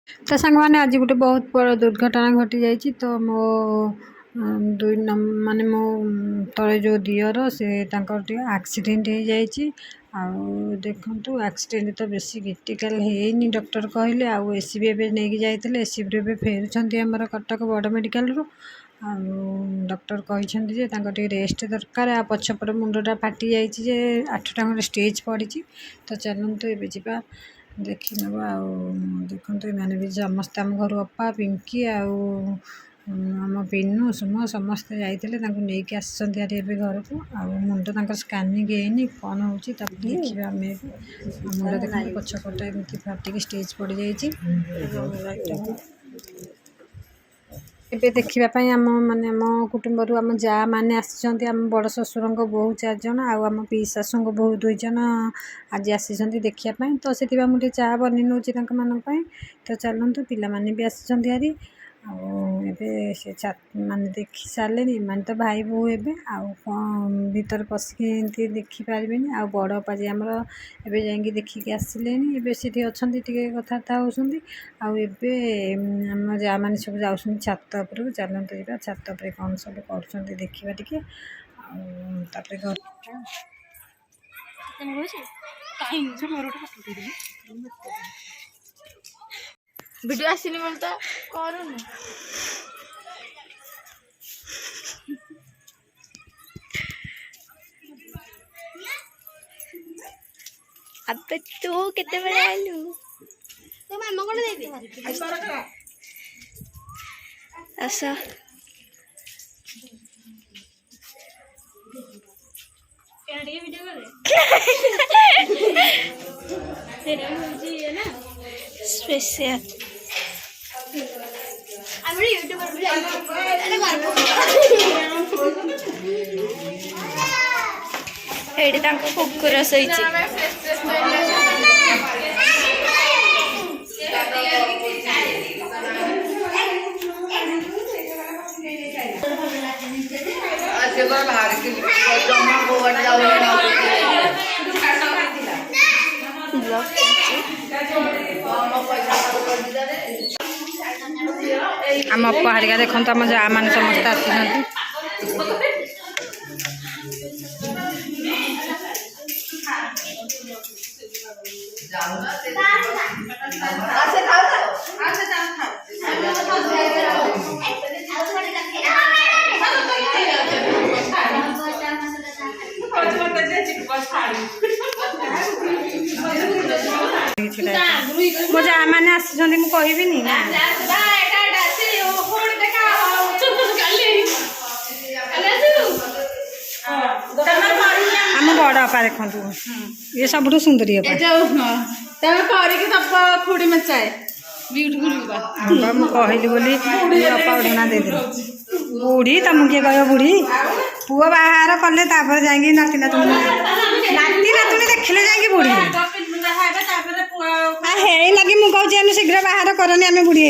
तो सांग मैंने आज गोटे बहुत बड़ दुर्घटना घटी जाइए। तो मो दुई माने मो तले जो दियर से एक्सीडेंट हो जाइए। देखु एक्सीडेंट तो बेसी क्रिटिकल है डॉक्टर कहले एसीबी एवं नहीं जाते एसीबी फेरुंट आमर कटक बड़ मेडिकल रू डॉक्टर कहते रेस्ट दरकार आ पछपट मुंडटा फाटी जाइए 8टा खंडे स्टेज पड़ी। तो चलते ए जा देखी नवा देखु मैंने भी समस्त आम घर अपा पिंकी आम पिनू सुम समस्ते जाते नहीं आसर घर को मुंड तक स्कानिंग है कौन हो देखिए आम मुंड देखिए पछपटा एमती फाटिक स्टेज पड़ जाइए। ଏବେ ଦେଖିବା ପାଇଁ ଆମ ମାନେ ଆମ କୁଟୁମ୍ବରୁ ଆମ ଯା ମାନେ ଆସିଛନ୍ତି। ଆମ ବଡ଼ ଶ୍ୱଶୁରଙ୍କ ବୋହୂ 4 ଜଣ ଆଉ ଆମ ପିଇ ଶାଶୁଙ୍କ ବୋହୂ 2 ଜଣ ଆଜି ଆସିଛନ୍ତି ଦେଖିବା ପାଇଁ। ତ ସେଥିପାଇଁ ମୁଁ ଟିକେ ଚା ବନେଇ ନେଉଛି ତାଙ୍କମାନଙ୍କ ପାଇଁ। ତ ଚାଲନ୍ତୁ ପିଲାମାନେ ବି ଆସିଛନ୍ତି ହାରି ଏବେ ସେ ମାନେ ଦେଖି ସାରିଲେଣି। ଏମାନେ ତ ଭାଇ ବୋହୂ ହେବେ ଆଉ କ'ଣ ଭିତରେ ପଶିକି ଏମିତି ଦେଖିପାରିବେନି। ଆଉ ବଡ଼ ଅପା ଯେ ଆମର ଏବେ ଯାଇକି ଦେଖିକି ଆସିଲେଣି। ଏବେ ସେଠି ଅଛନ୍ତି ଟିକେ କଥାବାର୍ତ୍ତା ହେଉଛନ୍ତି। ଆଉ ଏବେ ଆମ ଯା ମାନେ ସବୁ ଯାଉଛନ୍ତି ଛାତ ଉପରକୁ। ଚାଲନ୍ତୁ ଯିବା ଛାତ ଉପରେ କ'ଣ ସବୁ କରୁଛନ୍ତି ଦେଖିବା ଟିକେ। ଆଉ ତାପରେ ଘର वीडियो आसनी बोलता करूँ अब तू कितने बड़े आलू तो मामा को दे दे ऐसा क्या वीडियो करे तेरे मुझे है ना स्पेशल আমি ইউটিউবার বলে আরে মারবো এইটা তাঙ্ক কুকুর সইছে আজকে তো বাহার কি জমা গোবর যাও না ব্লগ आम अपा हरिका देखो आम जा मैंने समस्त आसी मो जा मैंने आसी कहबी ना आम बड़ अपा देखु ये सब सुंदरी खुड़ी मचाए कहली बोली अपा उठना दे बुढ़ी तुम किए कह बुढ़ी पुओ बाहर कले जाकि नाती नातुणी देखिले जाकि बुढ़ी है लगी मुझे कहूँ शीघ्र बाहर करनी आम बुढ़ी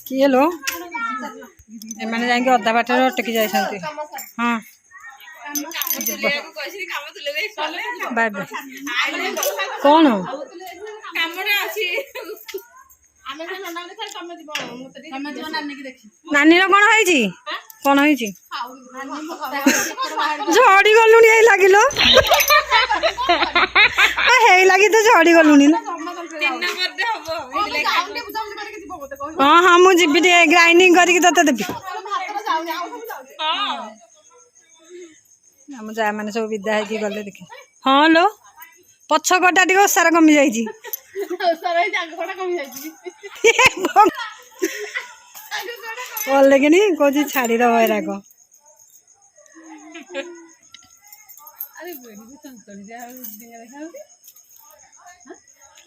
किए लो एमाने जाके अधा बाट अटकी जाए। हाँ बाय बाय कौन नानी कौन है कौन है झड़ी गलु लगिल लगी तो झड़ी गलु हाँ हाँ मुझे ग्राइंडिंग करके तोते देवी आम जा मैंने सब विदा हो गले देखे। हाँ लो पछकटा टे ओसार कमी जाइए कि कौन छाड़ी दब एराक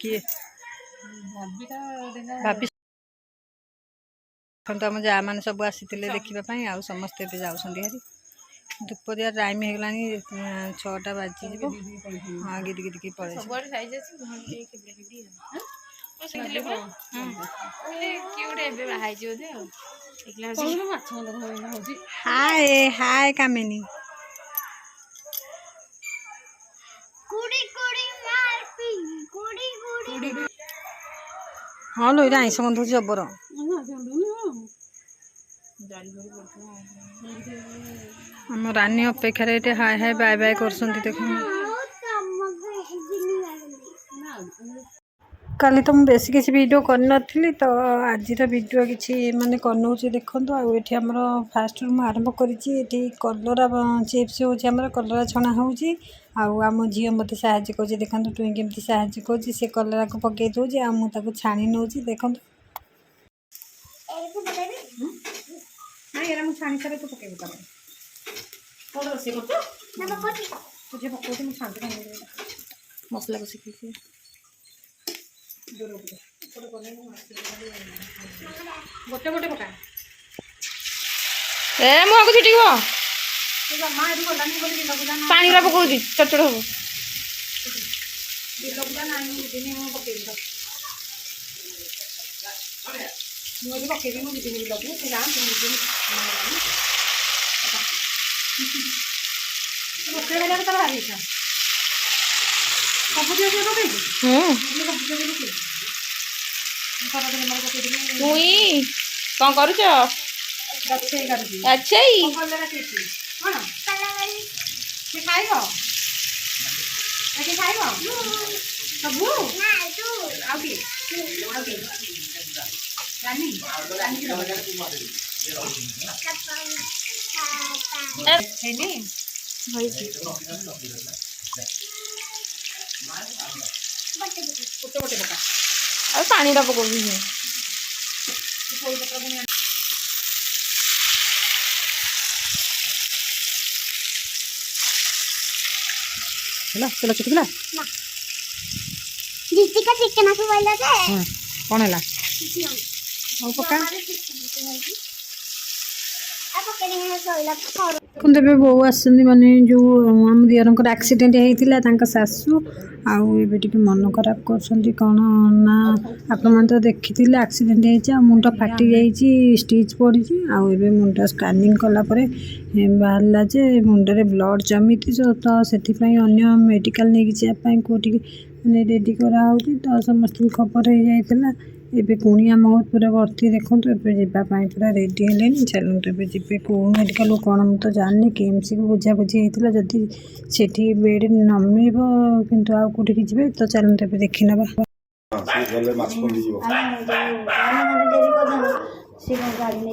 किए भाभी आम जा मैंने सब आसी देखापी आ समस्ते जाऊँगी हारी धूप दिया टाइम हो गला 6टा बाजी हाँ गिद गिद की पड़े हाय हाय कामिनी हाँ लो ये आइस गंध जबर आम रानी अपेक्षा ये हाय हाय बाय बाय कर देख काली तो मुझे बेस किसी वीडियो करनी तो आज वीडियो किसी माने कर देखो ये आमर फास्ट रु आरंभ करी कलरा चिप्स हो कलरा छणा हो आम झील मत साहय कर देखो टुई केमती साहय कर सी कलरा को पकई दूसरी आमुक छाणी नौ देखो छाणी सारे तू पकड़ मसला को शिखी गोटे गोटे पका ए मुझे छिटिक पानी गुरा पकाऊँ चट चट हम तुई कौन करुच अच्छा पानी पकाऊ चलो चुटकिला दीपिका चिकन आसु बोला जे कौन है पका देखते बो आस माने जो आम दियर एक्सीडेंट होता सासू आए टे मन खराब कर कौन ना आप तो देखी एक्सीडेंट हो मुंड फाटी जाइए स्टिच पड़ी आए मुंड स्कानिंग कलापर बाहर जे मुंडे ब्लड जमी तो से अन्य मेडिकल नहीं जावाई कौटी मैंने रेडी कराऊँ तो समस्त खबर हो जाता एबे कुणिया बहुत पूरा भर्ती देखो एबाई पूरा रेडी है चलते ए जी कौ मेडिकल कौन मुझे तो जाननी केएमसी को बुझा बुझी होता जदि से बेड न मिल कि आउ कौटी जी तो चलते ए देखी ना गाड़ी